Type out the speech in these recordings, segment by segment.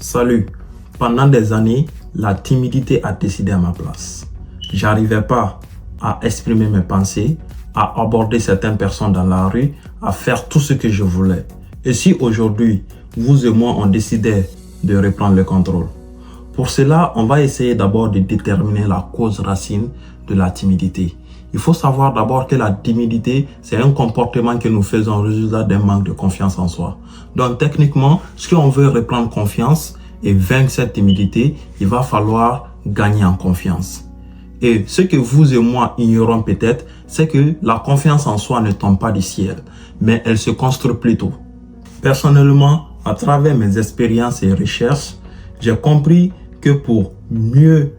Salut. Pendant des années, la timidité a décidé à ma place. J'arrivais pas à exprimer mes pensées, à aborder certaines personnes dans la rue, à faire tout ce que je voulais. Et si aujourd'hui, vous et moi, on décidait de reprendre le contrôle? Pour cela, on va essayer d'abord de déterminer la cause racine de la timidité. Il faut savoir d'abord que la timidité, c'est un comportement que nous faisons au résultat d'un manque de confiance en soi. Donc techniquement, si on veut reprendre confiance et vaincre cette timidité, il va falloir gagner en confiance. Et ce que vous et moi ignorons peut-être, c'est que la confiance en soi ne tombe pas du ciel, mais elle se construit plutôt. Personnellement, à travers mes expériences et recherches, j'ai compris que pour mieux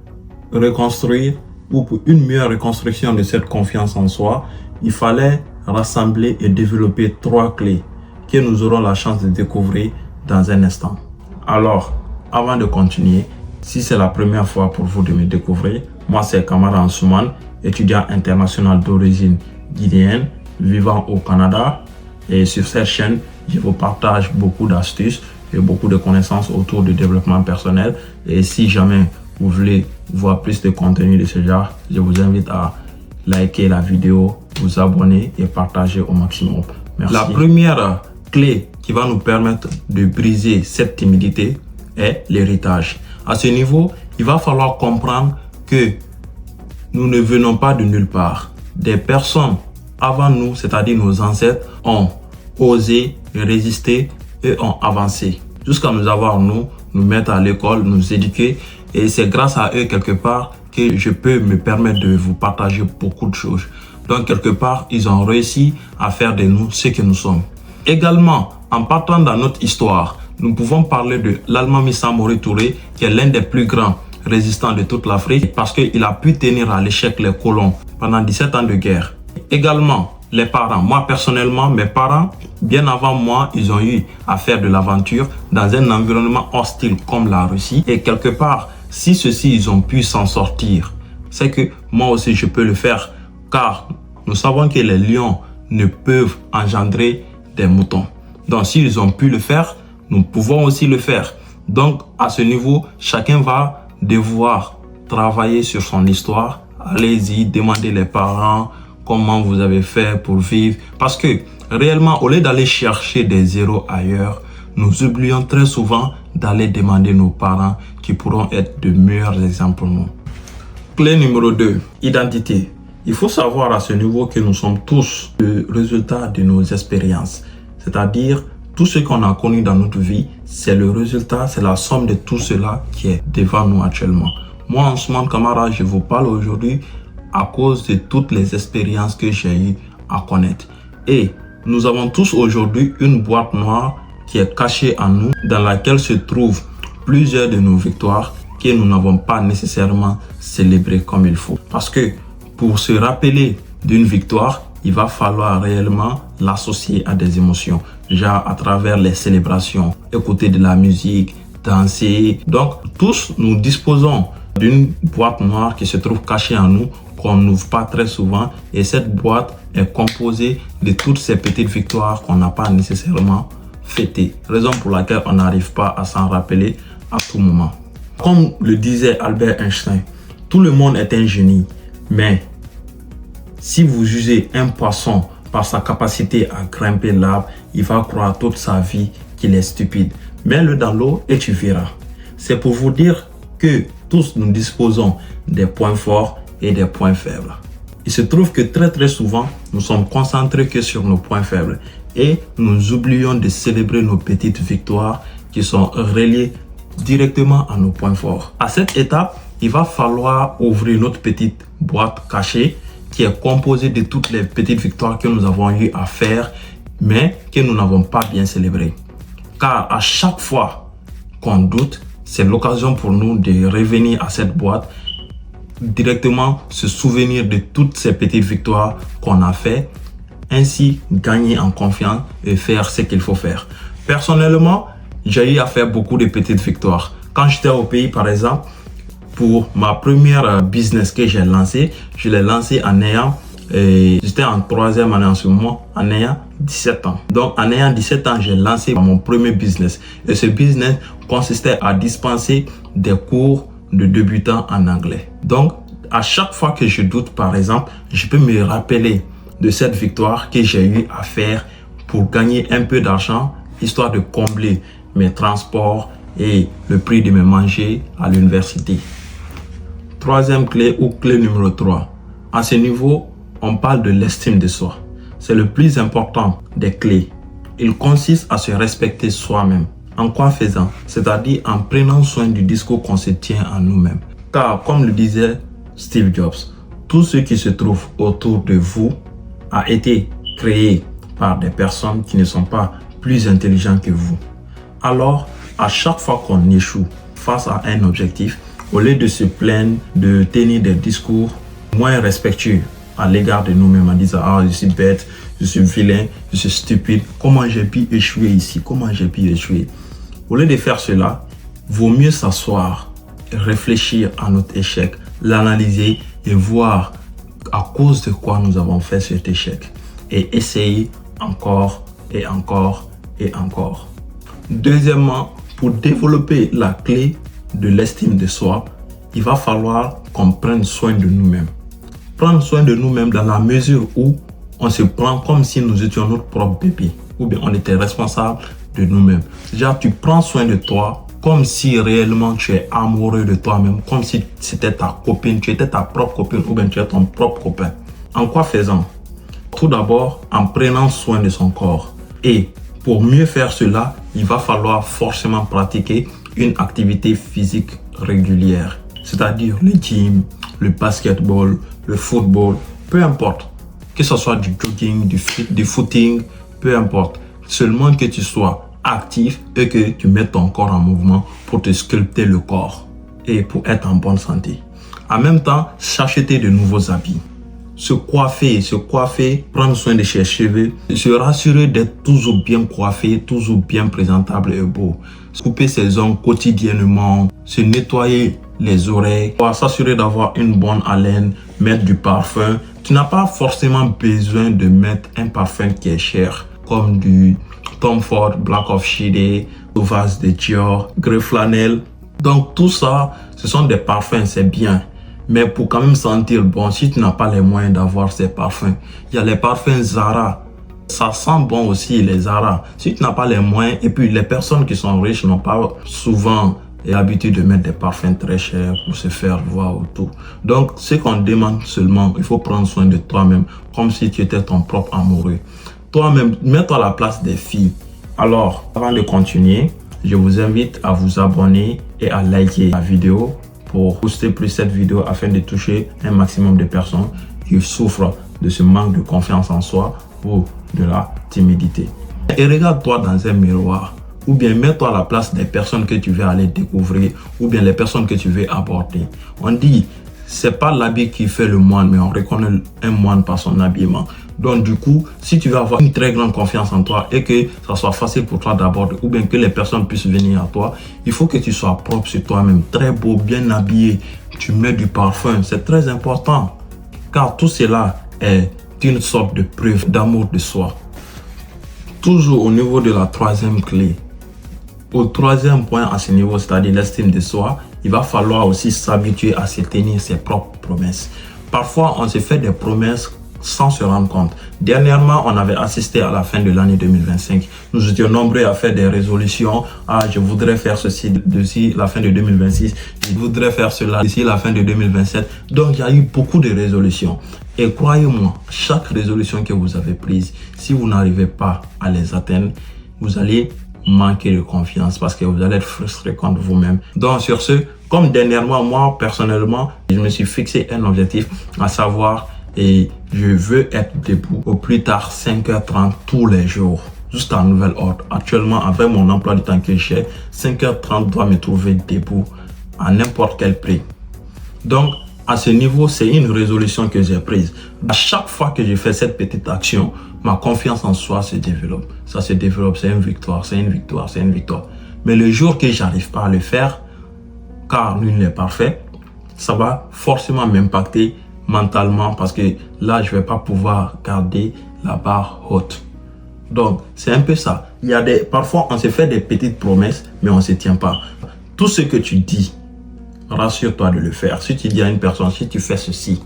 reconstruire ou pour une meilleure reconstruction de cette confiance en soi, il fallait rassembler et développer 3 clés que nous aurons la chance de découvrir dans un instant. Alors, avant de continuer, si c'est la première fois pour vous de me découvrir, moi c'est Kamara Ansouman, étudiant international d'origine guinéenne, vivant au Canada. Et sur cette chaîne, je vous partage beaucoup d'astuces et beaucoup de connaissances autour du développement personnel. Et si jamais vous voulez voir plus de contenu de ce genre, je vous invite à liker la vidéo, vous abonner et partager au maximum. Merci. La première clé qui va nous permettre de briser cette timidité est l'héritage. À ce niveau, il va falloir comprendre que nous ne venons pas de nulle part. Des personnes avant nous, c'est-à-dire nos ancêtres, ont osé résister et ont avancé jusqu'à nous avoir, nous mettre à l'école, nous éduquer. Et c'est grâce à eux, quelque part, que je peux me permettre de vous partager beaucoup de choses. Donc, quelque part, ils ont réussi à faire de nous ce que nous sommes. Également, en partant dans notre histoire, nous pouvons parler de l'Almami Samori Touré, qui est l'un des plus grands résistants de toute l'Afrique, parce qu'il a pu tenir à l'échec les colons pendant 17 ans de guerre. Également, les parents. Moi, personnellement, mes parents, bien avant moi, ils ont eu à faire de l'aventure dans un environnement hostile comme la Russie. Et quelque part, si ceux-ci, ils ont pu s'en sortir, c'est que moi aussi, je peux le faire. Car nous savons que les lions ne peuvent engendrer des moutons. Donc, s'ils ont pu le faire, nous pouvons aussi le faire. Donc, à ce niveau, chacun va devoir travailler sur son histoire. Allez-y, demandez les parents comment vous avez fait pour vivre. Parce que réellement, au lieu d'aller chercher des héros ailleurs, nous oublions très souvent d'aller demander nos parents qui pourront être de meilleurs exemples pour nous. Clé numéro 2, identité. Il faut savoir à ce niveau que nous sommes tous le résultat de nos expériences. C'est-à-dire, tout ce qu'on a connu dans notre vie, c'est le résultat, c'est la somme de tout cela qui est devant nous actuellement. Moi, Ansouman Kamara, je vous parle aujourd'hui à cause de toutes les expériences que j'ai eu à connaître. Et nous avons tous aujourd'hui une boîte noire qui est cachée en nous, dans laquelle se trouvent plusieurs de nos victoires que nous n'avons pas nécessairement célébrées comme il faut. Parce que pour se rappeler d'une victoire, il va falloir réellement l'associer à des émotions, genre à travers les célébrations, écouter de la musique, danser. Donc tous nous disposons d'une boîte noire qui se trouve cachée en nous, qu'on n'ouvre pas très souvent, et cette boîte est composée de toutes ces petites victoires qu'on n'a pas nécessairement fêtées, raison pour laquelle on n'arrive pas à s'en rappeler à tout moment. Comme le disait Albert Einstein, tout le monde est un génie, mais si vous jugez un poisson par sa capacité à grimper l'arbre, il va croire toute sa vie qu'il est stupide. Mets-le dans l'eau et tu verras. C'est pour vous dire que tous nous disposons des points forts et des points faibles. Il se trouve que très souvent, nous sommes concentrés que sur nos points faibles et nous oublions de célébrer nos petites victoires qui sont reliées directement à nos points forts. À cette étape, il va falloir ouvrir notre petite boîte cachée qui est composée de toutes les petites victoires que nous avons eu à faire, mais que nous n'avons pas bien célébrées. Car à chaque fois qu'on doute, c'est l'occasion pour nous de revenir à cette boîte, directement se souvenir de toutes ces petites victoires qu'on a fait, ainsi gagner en confiance et faire ce qu'il faut faire. Personnellement, j'ai eu à faire beaucoup de petites victoires. Quand j'étais au pays, par exemple, pour ma première business que j'ai lancé, je l'ai lancé en ayant, j'étais en 3e année en ce moment, en ayant 17 ans. Donc, en ayant 17 ans, j'ai lancé mon premier business. Et ce business consistait à dispenser des cours de débutants en anglais. Donc, à chaque fois que je doute, par exemple, je peux me rappeler de cette victoire que j'ai eu à faire pour gagner un peu d'argent, histoire de combler mes transports et le prix de mes manger à l'université. Troisième clé ou clé numéro 3. À ce niveau, on parle de l'estime de soi. C'est le plus important des clés. Il consiste à se respecter soi-même. En quoi faisant? C'est-à-dire en prenant soin du discours qu'on se tient à nous-mêmes. Car comme le disait Steve Jobs, tout ce qui se trouve autour de vous a été créé par des personnes qui ne sont pas plus intelligentes que vous. Alors, à chaque fois qu'on échoue face à un objectif, au lieu de se plaindre, de tenir des discours moins respectueux à l'égard de nous-mêmes en disant « Ah, je suis bête, je suis vilain, je suis stupide, comment j'ai pu échouer ici, comment j'ai pu échouer ?» Au lieu de faire cela, vaut mieux s'asseoir, réfléchir à notre échec, l'analyser et voir à cause de quoi nous avons fait cet échec et essayer encore et encore et encore. Deuxièmement, pour développer la clé de l'estime de soi, il va falloir qu'on prenne soin de nous-mêmes. Prendre soin de nous-mêmes dans la mesure où on se prend comme si nous étions notre propre bébé ou bien on était responsable de nous-mêmes. Déjà, tu prends soin de toi comme si réellement tu es amoureux de toi-même, comme si c'était ta copine, tu étais ta propre copine ou bien tu es ton propre copain. En quoi faisant? Tout d'abord, en prenant soin de son corps. Et pour mieux faire cela, il va falloir forcément pratiquer une activité physique régulière, c'est-à-dire le gym, le basketball, le football, peu importe, que ce soit du jogging, du footing, peu importe, seulement que tu sois actif et que tu mettes ton corps en mouvement pour te sculpter le corps et pour être en bonne santé. En même temps, s'acheter de nouveaux habits. Se coiffer, prendre soin de ses cheveux, se rassurer d'être toujours bien coiffé, toujours bien présentable et beau. Couper ses ongles quotidiennement, se nettoyer les oreilles, s'assurer d'avoir une bonne haleine, mettre du parfum. Tu n'as pas forcément besoin de mettre un parfum qui est cher, comme du Tom Ford, Black of Shade, Sauvage de Dior, Grey Flanelle. Donc tout ça, ce sont des parfums, c'est bien. Mais pour quand même sentir bon, si tu n'as pas les moyens d'avoir ces parfums, il y a les parfums Zara. Ça sent bon aussi les Zara. Si tu n'as pas les moyens, et puis les personnes qui sont riches n'ont pas souvent l'habitude de mettre des parfums très chers pour se faire voir autour. Donc, ce qu'on demande seulement, il faut prendre soin de toi-même, comme si tu étais ton propre amoureux. Toi-même, mets-toi à la place des filles. Alors, avant de continuer, je vous invite à vous abonner et à liker la vidéo pour booster plus cette vidéo afin de toucher un maximum de personnes qui souffrent de ce manque de confiance en soi ou de la timidité. Et regarde-toi dans un miroir ou bien mets-toi à la place des personnes que tu veux aller découvrir ou bien les personnes que tu veux aborder. On dit, c'est pas l'habit qui fait le moine, mais on reconnaît un moine par son habillement. Donc du coup, si tu veux avoir une très grande confiance en toi et que ça soit facile pour toi d'aborder ou bien que les personnes puissent venir à toi, il faut que tu sois propre sur toi-même, très beau, bien habillé. Tu mets du parfum, c'est très important. Car tout cela est une sorte de preuve d'amour de soi. Toujours au niveau de la troisième clé, au troisième point à ce niveau, c'est-à-dire l'estime de soi, il va falloir aussi s'habituer à se tenir ses propres promesses. Parfois, on se fait des promesses sans se rendre compte. Dernièrement, on avait assisté à la fin de l'année 2025. Nous étions nombreux à faire des résolutions. Ah, je voudrais faire ceci d'ici la fin de 2026. Je voudrais faire cela d'ici la fin de 2027. Donc, il y a eu beaucoup de résolutions. Et croyez-moi, chaque résolution que vous avez prise, si vous n'arrivez pas à les atteindre, vous allez manquer de confiance parce que vous allez être frustré contre vous-même. Donc, sur ce, comme dernièrement, moi, personnellement, je me suis fixé un objectif, à savoir, et je veux être debout au plus tard 5h30 tous les jours jusqu'à nouvel ordre. Actuellement, avec mon emploi du temps que j'ai, 5h30 doit me trouver debout à n'importe quel prix. Donc, à ce niveau, c'est une résolution que j'ai prise. À chaque fois que je fais cette petite action, ma confiance en soi se développe. Ça se développe, c'est une victoire, c'est une victoire, c'est une victoire. Mais le jour que j'arrive pas à le faire, car nul n'est parfait, ça va forcément m'impacter mentalement parce que là, je vais pas pouvoir garder la barre haute. Donc, c'est un peu ça. Parfois, on se fait des petites promesses, mais on ne se tient pas. Tout ce que tu dis, rassure-toi de le faire. Si tu dis à une personne, si tu fais ceci,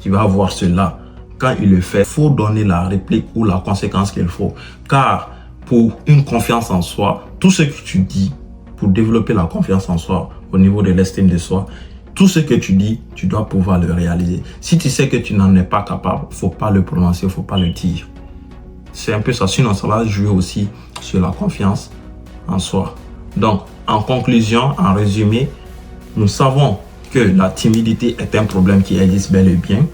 tu vas avoir cela. Quand il le fait, il faut donner la réplique ou la conséquence qu'il faut. Car pour une confiance en soi, tout ce que tu dis, pour développer la confiance en soi au niveau de l'estime de soi, tout ce que tu dis, tu dois pouvoir le réaliser. Si tu sais que tu n'en es pas capable, il ne faut pas le prononcer, il ne faut pas le dire. C'est un peu ça. Sinon, ça va jouer aussi sur la confiance en soi. Donc, en conclusion, en résumé, nous savons que la timidité est un problème qui existe bel et bien.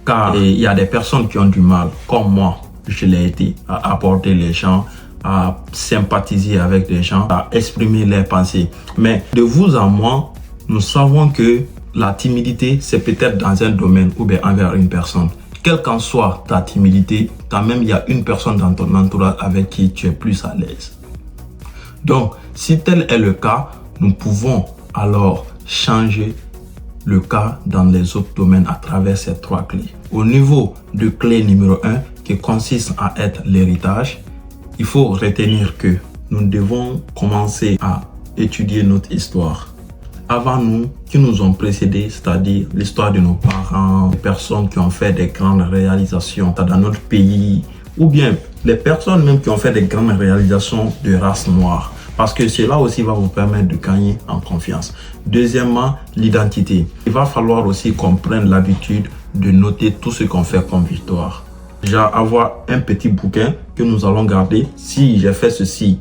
Car il y a des personnes qui ont du mal, comme moi, je l'ai été, à aborder les gens, à sympathiser avec les gens, à exprimer leurs pensées. Mais de vous à moi, nous savons que la timidité, c'est peut-être dans un domaine ou bien envers une personne. Quelle qu'en soit ta timidité, quand même, il y a une personne dans ton entourage avec qui tu es plus à l'aise. Donc, si tel est le cas, nous pouvons alors changer le cas dans les autres domaines à travers ces 3 clés. Au niveau de clé numéro 1, qui consiste à être l'héritage, il faut retenir que nous devons commencer à étudier notre histoire. Avant nous, qui nous ont précédés, c'est-à-dire l'histoire de nos parents, les personnes qui ont fait des grandes réalisations dans notre pays, ou bien les personnes même qui ont fait des grandes réalisations de race noire. Parce que cela aussi va vous permettre de gagner en confiance. Deuxièmement, l'identité. Il va falloir aussi qu'on prenne l'habitude de noter tout ce qu'on fait comme victoire. Déjà, avoir un petit bouquin que nous allons garder. Si j'ai fait ceci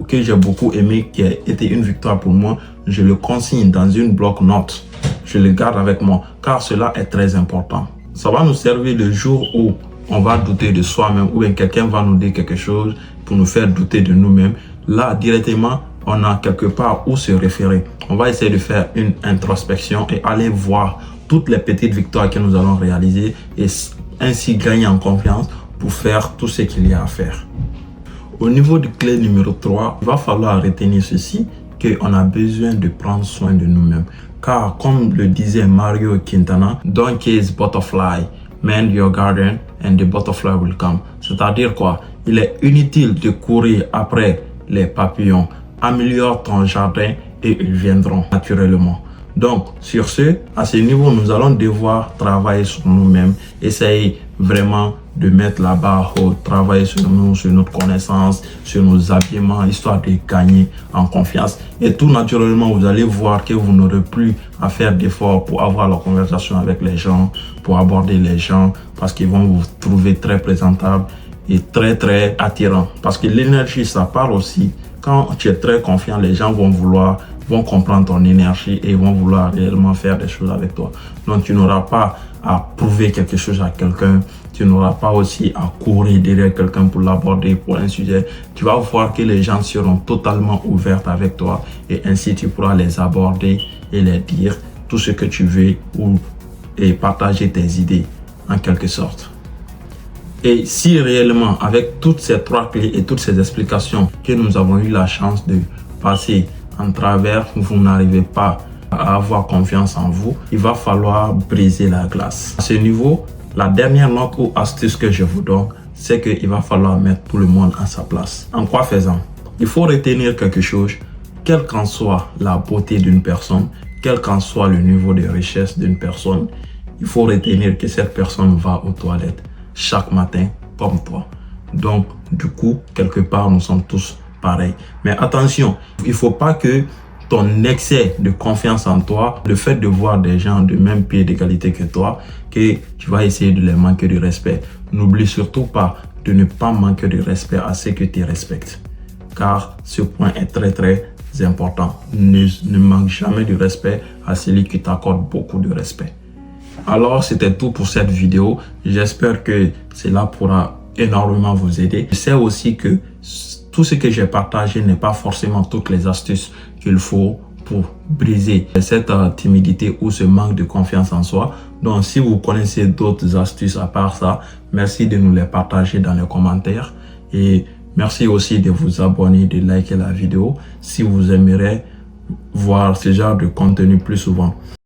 que j'ai beaucoup aimé, qui a été une victoire pour moi, je le consigne dans une bloc-notes. Je le garde avec moi, car cela est très important. Ça va nous servir le jour où on va douter de soi-même, ou bien quelqu'un va nous dire quelque chose pour nous faire douter de nous-mêmes. Là, directement, on a quelque part où se référer. On va essayer de faire une introspection et aller voir toutes les petites victoires que nous allons réaliser et ainsi gagner en confiance pour faire tout ce qu'il y a à faire. Au niveau de clé numéro 3, il va falloir retenir ceci, qu'on a besoin de prendre soin de nous-mêmes. Car comme le disait Mario Quintana, don't chase butterfly, mend your garden and the butterfly will come. C'est-à-dire quoi? Il est inutile de courir après les papillons. Améliore ton jardin et ils viendront naturellement. Donc, sur à ce niveau, nous allons devoir travailler sur nous-mêmes, essayer vraiment de mettre la barre haute, travailler sur nous, sur notre connaissance, sur nos habillements, histoire de gagner en confiance. Et tout naturellement, vous allez voir que vous n'aurez plus à faire d'efforts pour avoir la conversation avec les gens, pour aborder les gens, parce qu'ils vont vous trouver très présentable et très attirant. Parce que l'énergie, ça parle aussi. Quand tu es très confiant, les gens vont comprendre ton énergie et vont vouloir réellement faire des choses avec toi. Donc, tu n'auras pas à prouver quelque chose à quelqu'un. Tu n'auras pas aussi à courir derrière quelqu'un pour l'aborder pour un sujet. Tu vas voir que les gens seront totalement ouverts avec toi et ainsi tu pourras les aborder et les dire tout ce que tu veux et partager tes idées en quelque sorte. Et si réellement, avec toutes ces 3 clés et toutes ces explications que nous avons eu la chance de passer en travers, vous n'arrivez pas à avoir confiance en vous, il va falloir briser la glace. À ce niveau, la dernière note ou astuce que je vous donne, c'est qu'il va falloir mettre tout le monde à sa place. En quoi faisant? Il faut retenir quelque chose, quelle qu'en soit la beauté d'une personne, quel qu'en soit le niveau de richesse d'une personne, il faut retenir que cette personne va aux toilettes chaque matin comme toi. Donc, du coup, quelque part, nous sommes tous pareils. Mais attention, il ne faut pas que ton excès de confiance en toi, le fait de voir des gens de même pied d'égalité que toi, que tu vas essayer de les manquer de respect. N'oublie surtout pas de ne pas manquer de respect à ceux que tu respectes. Car ce point est très important. Ne manque jamais de respect à celui qui t'accorde beaucoup de respect. Alors, c'était tout pour cette vidéo. J'espère que cela pourra énormément vous aider. Je sais aussi que tout ce que j'ai partagé n'est pas forcément toutes les astuces qu'il faut pour briser cette timidité ou ce manque de confiance en soi. Donc, si vous connaissez d'autres astuces à part ça, merci de nous les partager dans les commentaires. Et merci aussi de vous abonner, de liker la vidéo si vous aimeriez voir ce genre de contenu plus souvent.